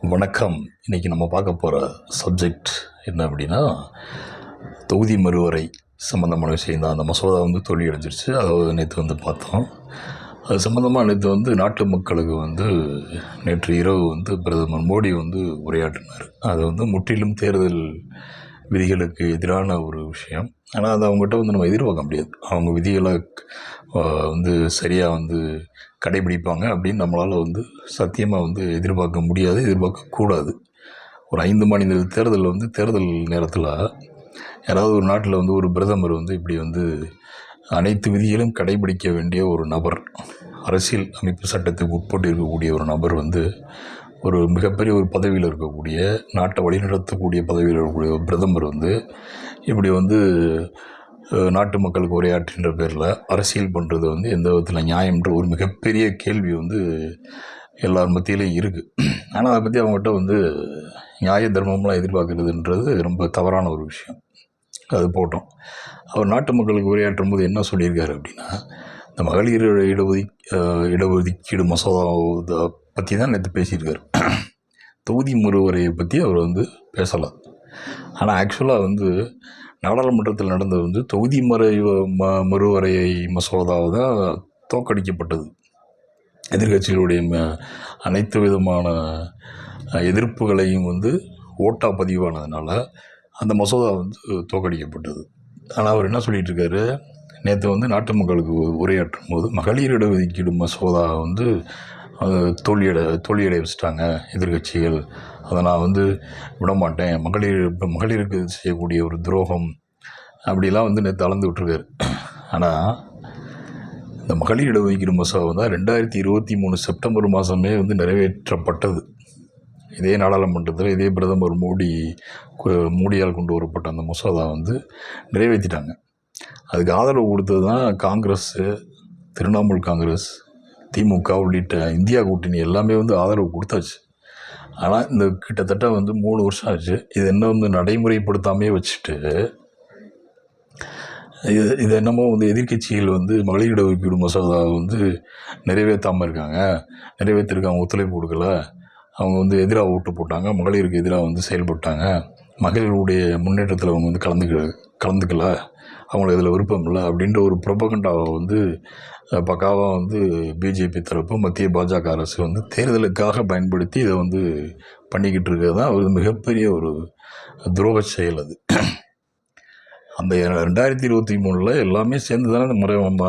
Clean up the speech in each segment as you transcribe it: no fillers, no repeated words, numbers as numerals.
வணக்கம். இன்றைக்கி நம்ம பார்க்க போகிற சப்ஜெக்ட் என்ன அப்படின்னா, தொகுதி மறுவரை சம்மந்தமான விஷயம் தான். அந்த மசோதா தோல்வி அடைஞ்சிருச்சு. அதை நேற்று பார்த்தோம். அது சம்மந்தமாக நேற்று நாட்டு மக்களுக்கு நேற்று இரவு பிரதமர் மோடி உரையாற்றினார். அது முற்றிலும் தேர்தல் விதிகளுக்கு எதிரான ஒரு விஷயம். ஆனால் அது அவங்ககிட்ட நம்ம எதிர்பார்க்க முடியாது. அவங்க விதிகளை சரியாக கடைபிடிப்பாங்க அப்படின்னு நம்மளால் சத்தியமாக எதிர்பார்க்க முடியாது, எதிர்பார்க்கக்கூடாது. ஒரு 5 மாநில தேர்தலில் தேர்தல் நேரத்தில் யாராவது ஒரு நாட்டில் ஒரு பிரதமர் இப்படி அனைத்து விதிகளும் கடைபிடிக்க வேண்டிய ஒரு நபர், அரசியல் அமைப்பு சட்டத்துக்கு உட்பட்டு இருக்கக்கூடிய ஒரு நபர் ஒரு மிகப்பெரிய ஒரு பதவியில் இருக்கக்கூடிய, நாட்டை வழிநடத்தக்கூடிய பதவியில் இருக்கக்கூடிய ஒரு பிரதமர் இப்படி நாட்டு மக்களுக்கு உரையாற்றுன்ற பேரில் அரசியல் பண்ணுறது எந்த விதத்தில் நியாயம்ன்ற ஒரு மிகப்பெரிய கேள்வி எல்லார் மத்தியிலையும் இருக்குது. ஆனால் அதை பற்றி அவங்ககிட்ட நியாய தர்மம்லாம் எதிர்பார்க்குறதுன்றது ரொம்ப தவறான ஒரு விஷயம். அது போட்டோம். அவர் நாட்டு மக்களுக்கு உரையாற்றும் போது என்ன சொல்லியிருக்காரு அப்படின்னா, இந்த மகளிர் இடஒதுக்கீடு மசோதாவை பற்றி தான் நேற்று பேசியிருக்காரு. தொகுதி மறுவரையை பற்றி அவர் பேசலாம். ஆனால் ஆக்சுவலாக நாடாளுமன்றத்தில் நடந்தது தொகுதி மறுவரை மசோதாவை தான் தோற்கடிக்கப்பட்டது. எதிர்கட்சிகளுடைய அனைத்து விதமான எதிர்ப்புகளையும் ஓட்டாக பதிவானதுனால அந்த மசோதா தோற்கடிக்கப்பட்டது. ஆனால் அவர் என்ன சொல்லிகிட்டு இருக்காரு, நேற்று நாட்டு மக்களுக்கு உரையாற்றும் போது மகளிர் இடஒதுக்கீடு மசோதா தோல்வியடைய வச்சுட்டாங்க எதிர்கட்சிகள், அதை நான் விடமாட்டேன், மகளிருக்கு செய்யக்கூடிய ஒரு துரோகம் அப்படிலாம் நேற்று அளந்து விட்டுருக்காரு. ஆனால் இந்த மகளிர் இடஒதுக்கீடு மசோதா தான் 2023 செப்டம்பர் மாதமே நிறைவேற்றப்பட்டது. இதே நாடாளுமன்றத்தில் இதே பிரதமர் மோடியால் கொண்டு வரப்பட்ட அந்த மசோதா நிறைவேற்றிட்டாங்க. அதுக்கு ஆதரவு கொடுத்தது தான் காங்கிரஸ்ஸு, திரிணாமுல் காங்கிரஸ், திமுக உள்ளிட்ட இந்தியா கூட்டணி எல்லாமே ஆதரவு கொடுத்தாச்சு. ஆனால் இந்த கிட்டத்தட்ட 3 வருஷம் ஆச்சு. இது என்ன நடைமுறைப்படுத்தாமே வச்சுட்டு இது என்னமோ எதிர்கட்சிகள் மகளிர் இடஒதுக்கீடு மசோதா நிறைவேற்றாமல் இருக்காங்க, நிறைவேற்றிருக்காங்க, ஒத்துழைப்பு கொடுக்கல, அவங்க எதிராக ஓட்டு போட்டாங்க, மகளிருக்கு எதிராக செயல்பட்டாங்க, மகளிருடைய முன்னேற்றத்தில் அவங்க கலந்துக்கல, அவங்களுக்கு இதில் விருப்பம் இல்லை அப்படின்ற ஒரு ப்ரொபகண்டாவை பக்காவாக பிஜேபி தரப்பு மத்திய பாஜக அரசு தேர்தலுக்காக பயன்படுத்தி இதை பண்ணிக்கிட்டு இருக்கிறது தான் மிகப்பெரிய ஒரு துரோக செயல். அது அந்த 2023 எல்லாமே சேர்ந்து தானே இந்த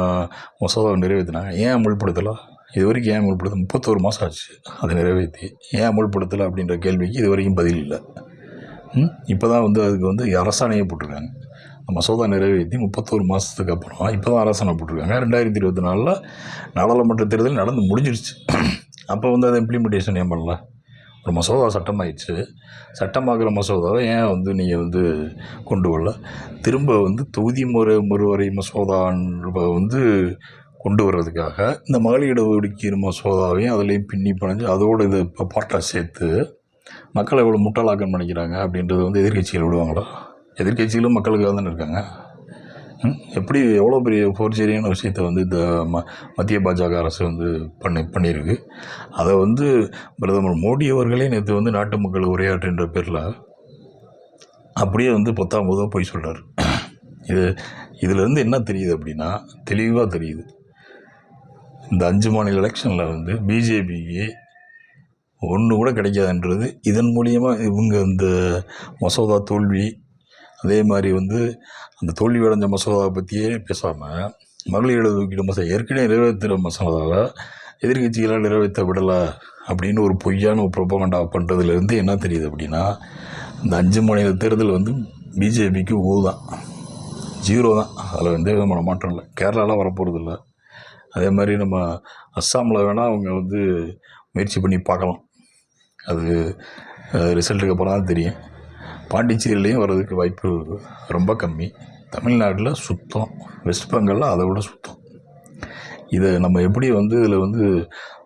மசோதாவை நிறைவேற்றினாங்க. ஏன் அமல்படுத்தலாம்? இது வரைக்கும் ஏன் அமல்படுத்த 31 மாதம் ஆச்சு அதை நிறைவேற்றி, ஏன் அமல்படுத்தலை அப்படின்ற கேள்விக்கு இது வரைக்கும் பதில் இல்லை. இப்போ தான் அதுக்கு அரசாணையை போட்டிருக்காங்க. மசோதா நிறைவேற்றி 31 மாதத்துக்கு அப்புறம் இப்போ தான் அரசாணை போட்டிருக்காங்க. 2024 நாடாளுமன்ற தேர்தல் நடந்து முடிஞ்சிடுச்சு. அப்போ அதை இம்ப்ளிமெண்டேஷன் ஏன் பண்ணல? ஒரு மசோதா சட்டமாயிடுச்சு. சட்டமாகிற மசோதாவை ஏன் நீங்கள் கொண்டு வரல? திரும்ப தொகுதி மறுவரை மசோதாவை கொண்டு வர்றதுக்காக இந்த மகளிர் இடஒதுக்கீடு மசோதாவையும் அதுலேயும் பின்னி பணிஞ்சு அதோடு இதை இப்போ பார்ட்டாக சேர்த்து மக்களை எவ்வளோ முட்டாளாக்கம் பண்ணிக்கிறாங்க அப்படின்றது எதிர்கட்சிகள் விடுவாங்களா? எதிர்கட்சிகளும் மக்களுக்காக தானே இருக்காங்க. எப்படி எவ்வளோ பெரிய ஃபோர்ஜரியான விஷயத்தை இந்த மத்திய பாஜக அரசு பண்ணியிருக்கு. அதை பிரதமர் மோடி அவர்களே நேற்று நாட்டு மக்கள் உரையாற்றுன்ற பேரில் அப்படியே 10ஆம் போய் சொல்கிறார். இதிலேருந்து என்ன தெரியுது அப்படின்னா, தெளிவாக தெரியுது, இந்த 5 மாநில எலெக்ஷனில் பிஜேபிக்கு ஒன்று கூட கிடைக்காதுன்றது இதன் மூலியமாக இவங்க இந்த மசோதா தோல்வி, அதே மாதிரி அந்த தோல்வி அடைஞ்ச மசோதாவை பற்றியே பேசாமல் மகளிர் இடஒதுக்கீடு மசோதா ஏற்கனவே நிறைவேற்றுகிற மசோதாவை எதிர்கட்சிகளால் நிறைவேற்ற விடலை அப்படின்னு ஒரு பொய்யான ஒரு ப்ரொபகண்டா பண்ணுறதுலேருந்து என்ன தெரியுது அப்படின்னா, இந்த 5 மாநில தேர்தல் பிஜேபிக்கு தான், 0 தான். அதில் எந்த விதமான மாற்றம் இல்லை. கேரளாவில் வரப்போகிறது இல்லை. அதே மாதிரி நம்ம அஸ்ஸாமில் வேணால் அவங்க முயற்சி பண்ணி பார்க்கலாம். அது ரிசல்ட்டுக்கு அப்புறம் தான் தெரியும். பாண்டிச்சேரியிலையும் வர்றதுக்கு வாய்ப்பு ரொம்ப கம்மி. தமிழ்நாட்டில் சுத்தம், வெஸ்ட் பெங்காலில் அதை விட சுத்தம். இதை நம்ம எப்படி இதில்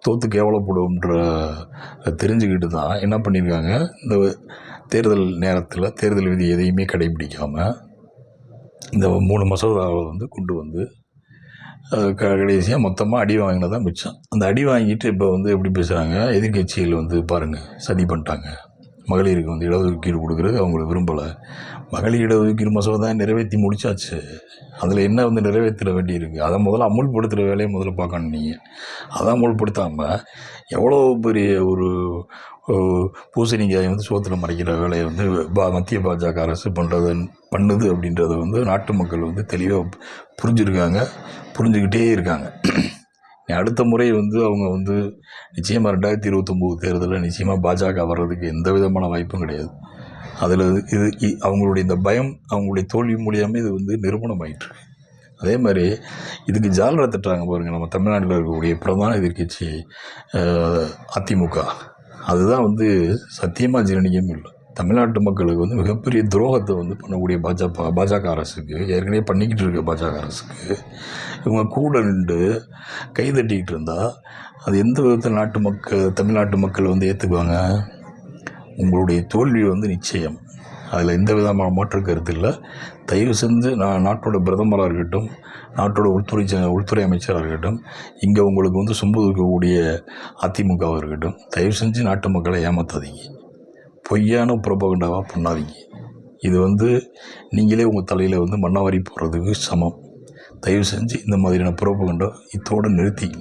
தோற்று கேவலப்படும்ன்ற தெரிஞ்சுக்கிட்டு தான் என்ன பண்ணியிருக்காங்க, இந்த தேர்தல் நேரத்தில் தேர்தல் விதி எதையுமே கடைபிடிக்காமல் இந்த 3 மசோதாவை கொண்டு கடைசியாக மொத்தமாக அடி வாங்கினது தான் மிச்சம். அந்த அடி வாங்கிட்டு இப்போ வந்து எப்படி பேசுகிறாங்க, எதிர்க்கட்சிகள் வந்து பாருங்கள் சதி பண்ணிட்டாங்க. மகளிருக்கு வந்து இடஒதுக்கீடு கொடுக்குறது அவங்களுக்கு விரும்பலை. மகளிர் இடஒதுக்கீடு மசோதா நிறைவேற்றி முடிச்சாச்சு. அதில் என்ன வந்து நிறைவேற்ற வேண்டியிருக்கு? அதை முதல்ல அமுல்படுத்துகிற வேலையை முதல்ல பார்க்கணும் நீங்கள். அதை அமுல்படுத்தாமல் எவ்வளோ பெரிய ஒரு பூசணிக்காயை வந்து சோத்தில் மறைக்கிற வேலையை வந்து மத்திய பாஜக அரசு பண்ணுது அப்படின்றத வந்து நாட்டு மக்கள் வந்து தெளிவாக புரிஞ்சுருக்காங்க, புரிஞ்சுக்கிட்டே இருக்காங்க. அடுத்த முறை வந்து அவங்க வந்து நிச்சயமாக 2029 தேர்தலில் நிச்சயமாக பாஜக வர்றதுக்கு எந்த விதமான வாய்ப்பும் கிடையாது. அதில் இது அவங்களுடைய இந்த பயம், அவங்களுடைய தோல்வி மூலியமாக இது வந்து நிரூபணம் ஆகிட்டு. அதே மாதிரி இதுக்கு ஜாலரை தட்டுறாங்க பாருங்கள். நம்ம தமிழ்நாட்டில் இருக்கக்கூடிய பிரதான எதிர்க்கட்சி அதிமுக, அதுதான் வந்து சத்தியமாக ஜீரணிக்கவே இல்லை. தமிழ்நாட்டு மக்களுக்கு வந்து மிகப்பெரிய துரோகத்தை வந்து பண்ணக்கூடிய பாஜக அரசுக்கு, ஏற்கனவே பண்ணிக்கிட்டு இருக்க பாஜக அரசுக்கு இவங்க கூட நின்று கைதட்டிக்கிட்டு இருந்தால் அது எந்த விதத்தில் தமிழ்நாட்டு மக்கள் வந்து ஏற்றுக்குவாங்க? உங்களுடைய தோல்வி வந்து நிச்சயம், அதில் எந்த விதமான மாற்று கருத்து இல்லை. தயவு செஞ்சு நாட்டோட பிரதமராக இருக்கட்டும், நாட்டோட உள்துறை அமைச்சராக இருக்கட்டும், இங்கே உங்களுக்கு வந்து சொம்பு தூக்கக்கூடிய அதிமுகவாக இருக்கட்டும், தயவு செஞ்சு நாட்டு மக்களை ஏமாற்றாதீங்க, பொய்யான புரபகண்டாவாக பண்ணாதீங்க. இது வந்து நீங்களே உங்கள் தலையில் வந்து மண்ணாவாரி போடுறதுக்கு சமம். தயவு செஞ்சு இந்த மாதிரியான புரபகண்டா இதோடு நிறுத்திங்க.